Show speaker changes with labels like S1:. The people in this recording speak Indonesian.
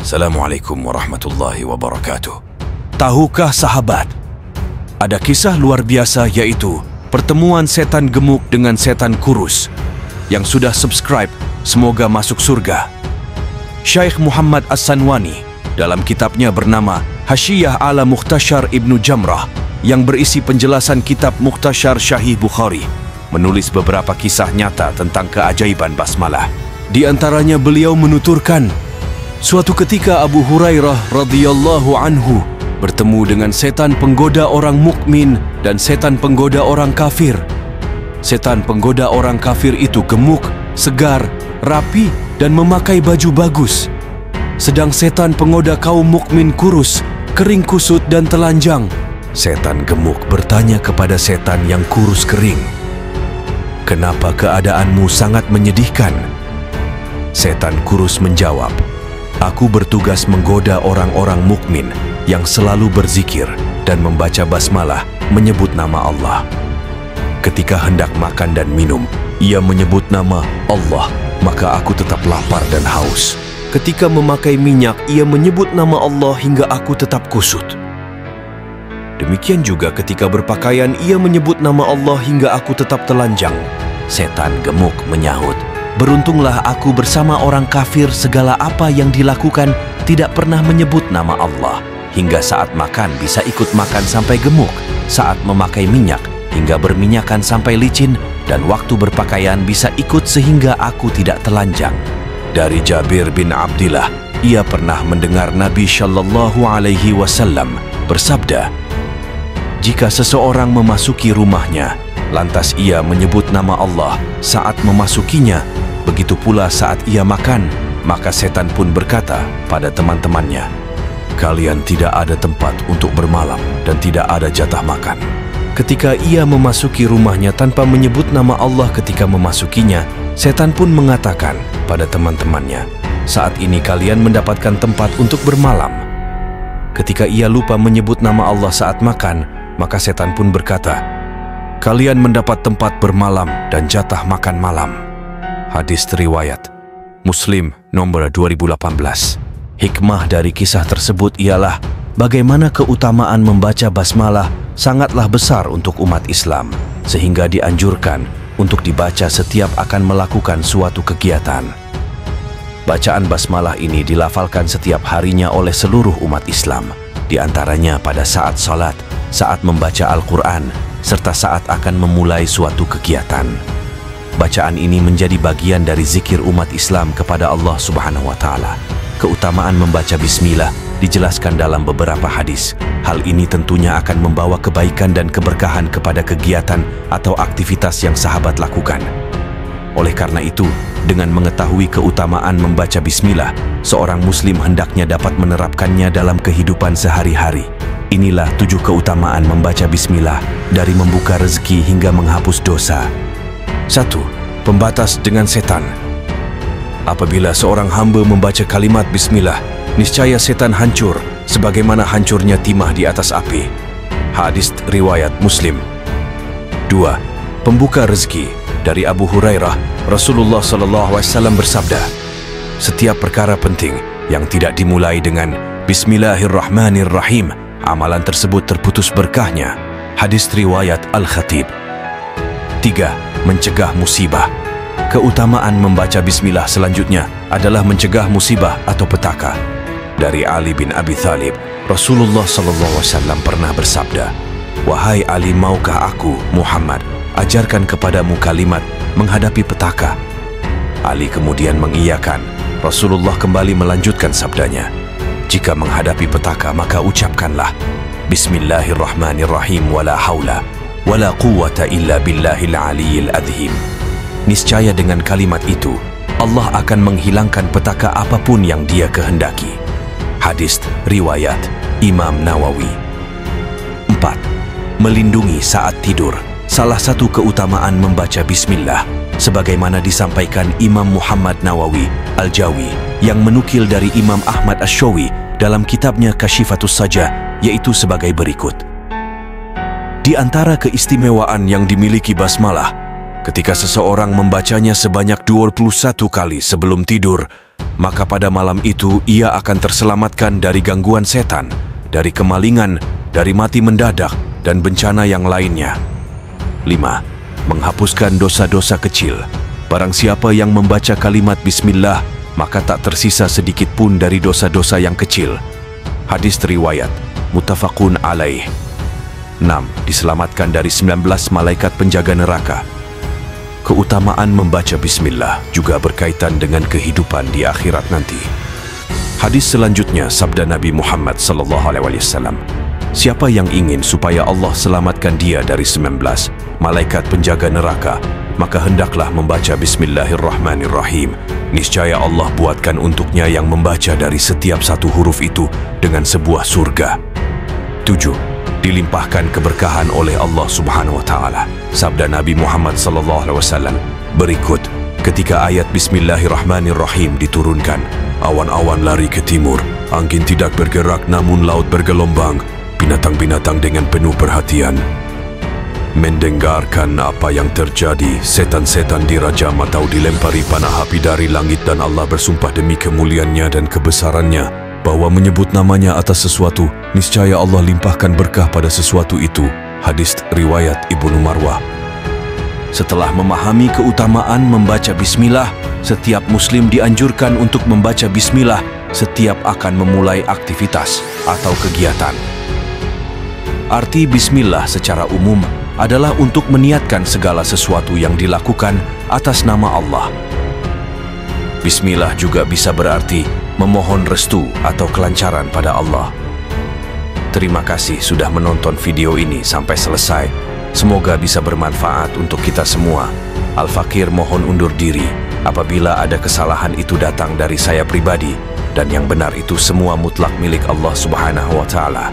S1: Assalamualaikum warahmatullahi wabarakatuh.
S2: Tahukah sahabat, ada kisah luar biasa yaitu pertemuan setan gemuk dengan setan kurus. Yang sudah subscribe, semoga masuk surga. Syekh Muhammad As-Sanwani dalam kitabnya bernama Hasyiyah ala Mukhtasar Ibnu Jamrah yang berisi penjelasan kitab Mukhtasar Sahih Bukhari menulis beberapa kisah nyata tentang keajaiban basmalah. Di antaranya beliau menuturkan, suatu ketika Abu Hurairah radhiyallahu anhu bertemu dengan setan penggoda orang mukmin dan setan penggoda orang kafir. Setan penggoda orang kafir itu gemuk, segar, rapi dan memakai baju bagus. Sedang setan penggoda kaum mukmin kurus, kering kusut dan telanjang. Setan gemuk bertanya kepada setan yang kurus kering, "Kenapa keadaanmu sangat menyedihkan?" Setan kurus menjawab, "Aku bertugas menggoda orang-orang mukmin yang selalu berzikir dan membaca basmalah menyebut nama Allah. Ketika hendak makan dan minum, ia menyebut nama Allah, maka aku tetap lapar dan haus. Ketika memakai minyak, ia menyebut nama Allah hingga aku tetap kusut. Demikian juga ketika berpakaian, ia menyebut nama Allah hingga aku tetap telanjang." Setan gemuk menyahut, "Beruntunglah aku bersama orang kafir, segala apa yang dilakukan tidak pernah menyebut nama Allah. Hingga saat makan bisa ikut makan sampai gemuk, saat memakai minyak hingga berminyakan sampai licin, dan waktu berpakaian bisa ikut sehingga aku tidak telanjang." Dari Jabir bin Abdillah, ia pernah mendengar Nabi Shallallahu Alaihi Wasallam bersabda, "Jika seseorang memasuki rumahnya, lantas ia menyebut nama Allah saat memasukinya, begitu pula saat ia makan, maka setan pun berkata pada teman-temannya, 'Kalian tidak ada tempat untuk bermalam dan tidak ada jatah makan.' Ketika ia memasuki rumahnya tanpa menyebut nama Allah ketika memasukinya, setan pun mengatakan pada teman-temannya, 'Saat ini kalian mendapatkan tempat untuk bermalam.' Ketika ia lupa menyebut nama Allah saat makan, maka setan pun berkata, 'Kalian mendapat tempat bermalam dan jatah makan malam.'" Hadis riwayat Muslim nomor 2018. Hikmah dari kisah tersebut ialah bagaimana keutamaan membaca basmalah sangatlah besar untuk umat Islam, sehingga dianjurkan untuk dibaca setiap akan melakukan suatu kegiatan. Bacaan basmalah ini dilafalkan setiap harinya oleh seluruh umat Islam, di antaranya pada saat salat, saat membaca Al-Quran, serta saat akan memulai suatu kegiatan. Bacaan ini menjadi bagian dari zikir umat Islam kepada Allah Subhanahu wa Ta'ala. Keutamaan membaca bismillah dijelaskan dalam beberapa hadis. Hal ini tentunya akan membawa kebaikan dan keberkahan kepada kegiatan atau aktivitas yang sahabat lakukan. Oleh karena itu, dengan mengetahui keutamaan membaca bismillah, seorang muslim hendaknya dapat menerapkannya dalam kehidupan sehari-hari. Inilah 7 keutamaan membaca bismillah, dari membuka rezeki hingga menghapus dosa. 1. Pembatas dengan setan. Apabila seorang hamba membaca kalimat bismillah, niscaya setan hancur sebagaimana hancurnya timah di atas api. Hadis riwayat Muslim. 2. Pembuka rezeki. Dari Abu Hurairah, Rasulullah SAW bersabda, "Setiap perkara penting yang tidak dimulai dengan Bismillahirrahmanirrahim, amalan tersebut terputus berkahnya." Hadis riwayat Al-Khatib. 3. Mencegah musibah. Keutamaan membaca bismillah selanjutnya adalah mencegah musibah atau petaka. Dari Ali bin Abi Thalib, Rasulullah SAW pernah bersabda, "Wahai Ali, maukah aku, Muhammad, ajarkan kepadamu kalimat menghadapi petaka?" Ali kemudian mengiyakan. Rasulullah kembali melanjutkan sabdanya, "Jika menghadapi petaka, maka ucapkanlah Bismillahirrahmanirrahim, wala haula wala quwwata illa billahil aliyil adhim." Niscaya dengan kalimat itu, Allah akan menghilangkan petaka apapun yang Dia kehendaki. Hadis riwayat Imam Nawawi. 4. Melindungi saat tidur. Salah satu keutamaan membaca bismillah, sebagaimana disampaikan Imam Muhammad Nawawi Al-Jawi yang menukil dari Imam Ahmad Asy-Syawi dalam kitabnya Kasyifatus Sajah, yaitu sebagai berikut. Di antara keistimewaan yang dimiliki basmalah, ketika seseorang membacanya sebanyak 21 kali sebelum tidur, maka pada malam itu ia akan terselamatkan dari gangguan setan, dari kemalingan, dari mati mendadak, dan bencana yang lainnya. 5. Menghapuskan dosa-dosa kecil. Barang siapa yang membaca kalimat Bismillah, maka tak tersisa sedikit pun dari dosa-dosa yang kecil. Hadis riwayat muttafaqun alaih. 6. Diselamatkan dari 19 malaikat penjaga neraka. Keutamaan membaca Bismillah juga berkaitan dengan kehidupan di akhirat nanti. Hadis selanjutnya sabda Nabi Muhammad SAW. Siapa yang ingin supaya Allah selamatkan dia dari 19 malaikat penjaga neraka, maka hendaklah membaca Bismillahirrahmanirrahim. Niscaya Allah buatkan untuknya yang membaca dari setiap satu huruf itu dengan sebuah surga. 7. Dilimpahkan keberkahan oleh Allah Subhanahu wa Ta'ala. Sabda Nabi Muhammad SAW berikut, ketika ayat Bismillahirrahmanirrahim diturunkan, awan-awan lari ke timur, angin tidak bergerak namun laut bergelombang, binatang-binatang dengan penuh perhatian mendengarkan apa yang terjadi, setan-setan dirajam atau dilempari panah api dari langit, dan Allah bersumpah demi kemuliaannya dan kebesarannya bahwa menyebut namanya atas sesuatu, niscaya Allah limpahkan berkah pada sesuatu itu. Hadis riwayat Ibnu Marwah. Setelah memahami keutamaan membaca Bismillah, setiap muslim dianjurkan untuk membaca Bismillah setiap akan memulai aktivitas atau kegiatan. Arti Bismillah secara umum adalah untuk meniatkan segala sesuatu yang dilakukan atas nama Allah. Bismillah juga bisa berarti memohon restu atau kelancaran pada Allah. Terima kasih sudah menonton video ini sampai selesai. Semoga bisa bermanfaat untuk kita semua. Al-Fakir mohon undur diri apabila ada kesalahan itu datang dari saya pribadi, dan yang benar itu semua mutlak milik Allah Subhanahu wa Ta'ala.